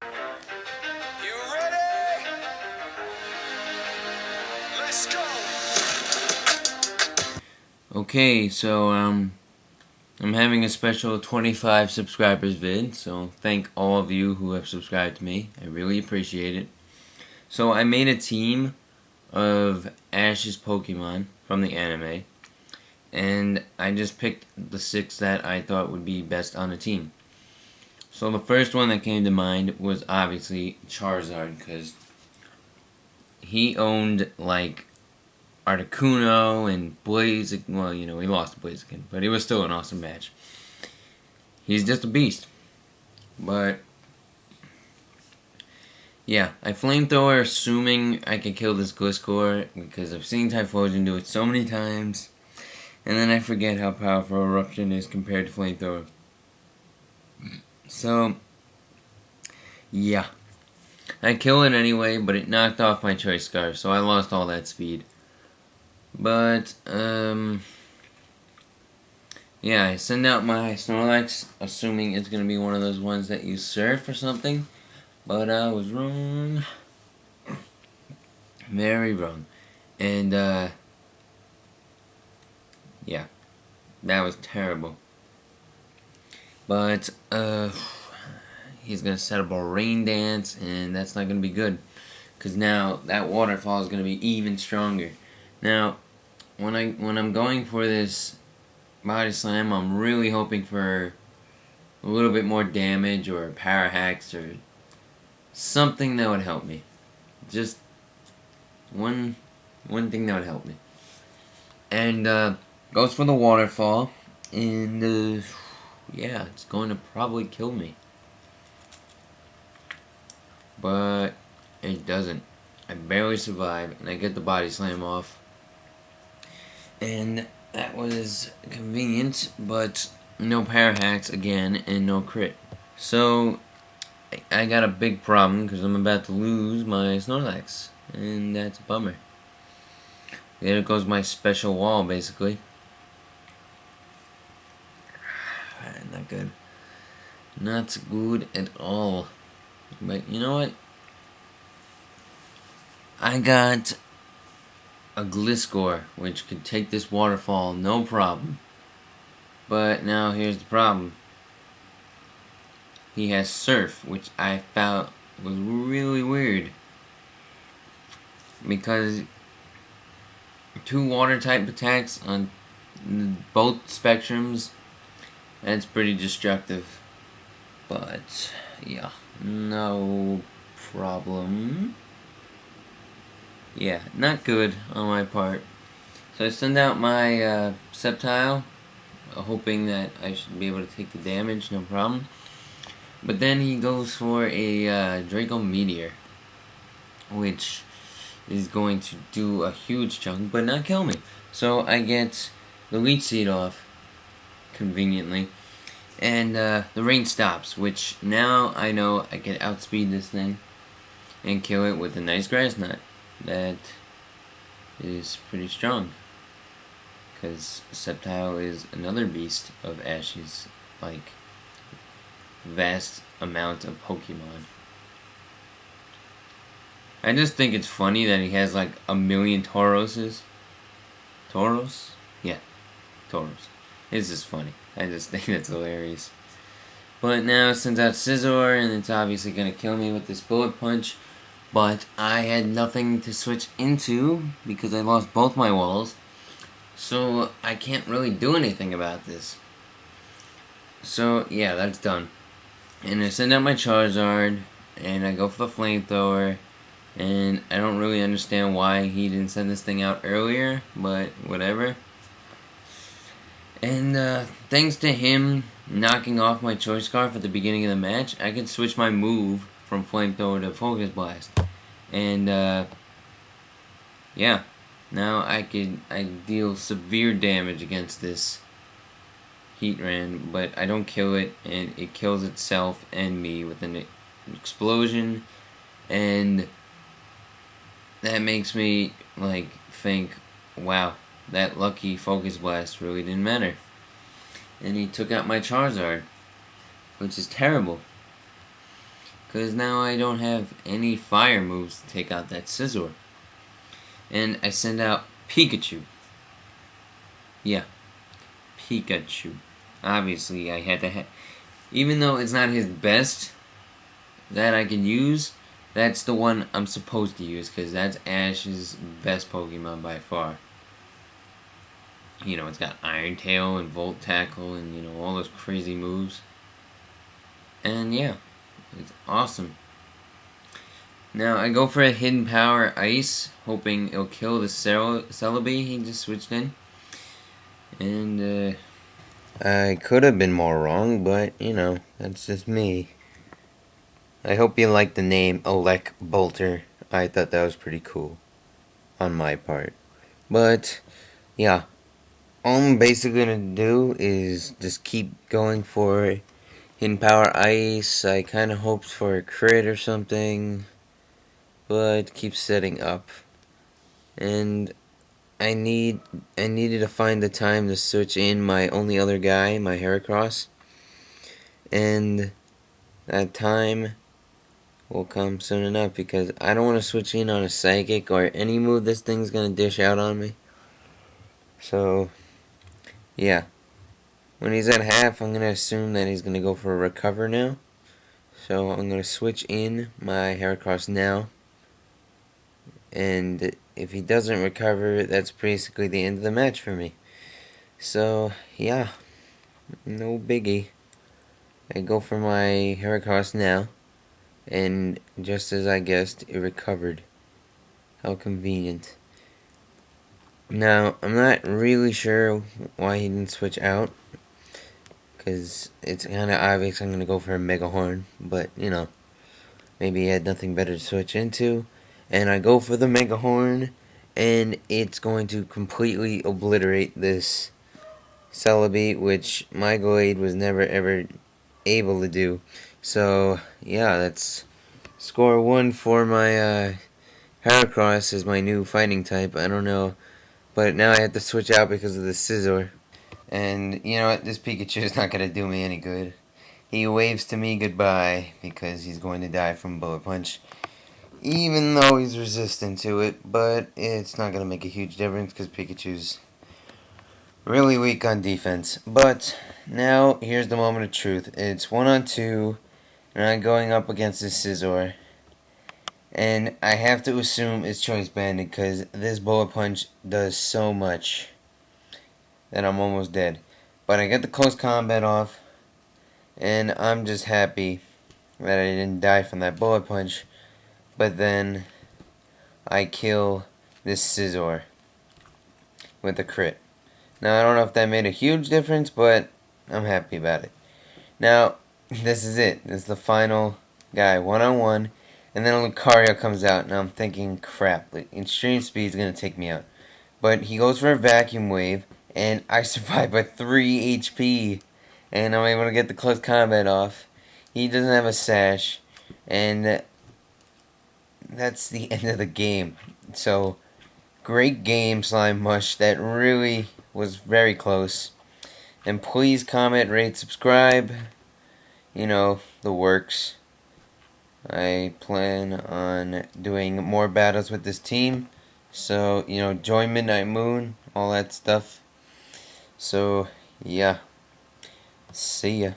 You ready? Let's go. Okay, so I'm having a special 25 subscribers vid, so thank all of you who have subscribed to me. I really appreciate it. So I made a team of Ash's Pokemon from the anime, and I just picked the 6 that I thought would be best on the team. So the first one that came to mind was obviously Charizard, because he owned like Articuno and Blaziken. Well, you know, he lost to Blaziken, but he was still an awesome match. He's just a beast. But yeah, I flamethrower assuming I could kill this Gliscor because I've seen Typhlosion do it so many times, and then I forget how powerful Eruption is compared to flamethrower. So yeah, I kill it anyway, but it knocked off my Choice Scarf, so I lost all that speed. But yeah, I send out my Snorlax, assuming it's gonna be one of those ones that you surf or something, but I was wrong. Very wrong. And yeah, that was terrible. But he's gonna set up a rain dance, and that's not gonna be good, cause now that waterfall is gonna be even stronger. Now, when I'm going for this Body Slam, I'm really hoping for a little bit more damage or Power Hacks or something that would help me. Just one thing that would help me. And goes for the waterfall, and yeah, it's going to probably kill me. But it doesn't. I barely survive, and I get the Body Slam off. And that was convenient, but no Power Hacks again, and no crit. So I got a big problem because I'm about to lose my Snorlax, and that's a bummer. There goes my special wall, basically. Not good. Not good at all. But you know what? I got a Gliscor, which could take this waterfall no problem. But now here's the problem. He has Surf, which I found was really weird, because 2 water type attacks on both spectrums, that's pretty destructive. But yeah, no problem. Yeah, not good on my part. So I send out my Sceptile, hoping that I should be able to take the damage, no problem. But then he goes for a Draco Meteor, which is going to do a huge chunk, but not kill me. So I get the Leech Seed off, conveniently, and the rain stops, which now I know I can outspeed this thing and kill it with a nice Grass Knot. That is pretty strong, because Sceptile is another beast of Ash's, like, vast amount of Pokemon. I just think it's funny that he has like 1,000,000 Tauroses. Tauros? Yeah, Tauros. It's just funny. I just think that's hilarious. But now it sends out Scizor, and it's obviously gonna kill me with this Bullet Punch. But I had nothing to switch into because I lost both my walls. So I can't really do anything about this. So yeah, that's done. And I send out my Charizard, and I go for the Flamethrower, and I don't really understand why he didn't send this thing out earlier, but whatever. And thanks to him knocking off my Choice Scarf at the beginning of the match, I could switch my move from Flamethrower to Focus Blast. And yeah, now I deal severe damage against this Heatran, but I don't kill it, and it kills itself and me with an explosion, and that makes me like think, wow, that lucky Focus Blast really didn't matter. And he took out my Charizard, which is terrible, because now I don't have any fire moves to take out that Scizor. And I send out Pikachu. Yeah, Pikachu. Obviously, I had to have... Even though it's not his best that I can use, that's the one I'm supposed to use, because that's Ash's best Pokemon by far. You know, it's got Iron Tail and Volt Tackle and, you know, all those crazy moves. And yeah, it's awesome. Now, I go for a Hidden Power Ice, hoping it'll kill the Celebi he just switched in. And, I could have been more wrong, but, you know, that's just me. I hope you like the name Elec Bolter. I thought that was pretty cool on my part. But, yeah, all I'm basically going to do is just keep going for Hidden Power Ice. I kind of hoped for a crit or something, but keep setting up. And I needed to find the time to switch in my only other guy, my Heracross. And that time will come soon enough, because I don't want to switch in on a Psychic or any move this thing's going to dish out on me. So, yeah. When he's at half, I'm going to assume that he's going to go for a Recover now. So I'm going to switch in my Heracross now. And if he doesn't recover, that's basically the end of the match for me. So, yeah. No biggie. I go for my Heracross now. And just as I guessed, it recovered. How convenient. Now, I'm not really sure why he didn't switch out, because it's kind of obvious I'm going to go for a Mega Horn, but, you know, maybe he had nothing better to switch into. And I go for the Mega Horn, and it's going to completely obliterate this Celebi, which my Glade was never ever able to do. So, yeah, that's score 1 for my Heracross as my new fighting type. I don't know, but now I have to switch out because of the Scizor. And you know what? This Pikachu is not going to do me any good. He waves to me goodbye because he's going to die from Bullet Punch. Even though he's resistant to it, but it's not going to make a huge difference because Pikachu's really weak on defense. But now, here's the moment of truth. It's 1-on-2, and I'm going up against this Scizor. And I have to assume it's Choice Banded because this Bullet Punch does so much that I'm almost dead. But I get the close combat off, and I'm just happy that I didn't die from that Bullet Punch. But then I kill this Scizor with a crit. Now, I don't know if that made a huge difference, but I'm happy about it. Now, this is it. This is the final guy, 1-on-1. And then Lucario comes out, and I'm thinking, crap, like, Extreme Speed is going to take me out. But he goes for a Vacuum Wave, and I survive by 3 HP. And I'm able to get the close combat off. He doesn't have a Sash, and that's the end of the game. So, great game, SlimeMush. That really was very close. And please comment, rate, subscribe. You know, the works. I plan on doing more battles with this team. So, you know, join Midnight Moon, all that stuff. So, yeah. See ya.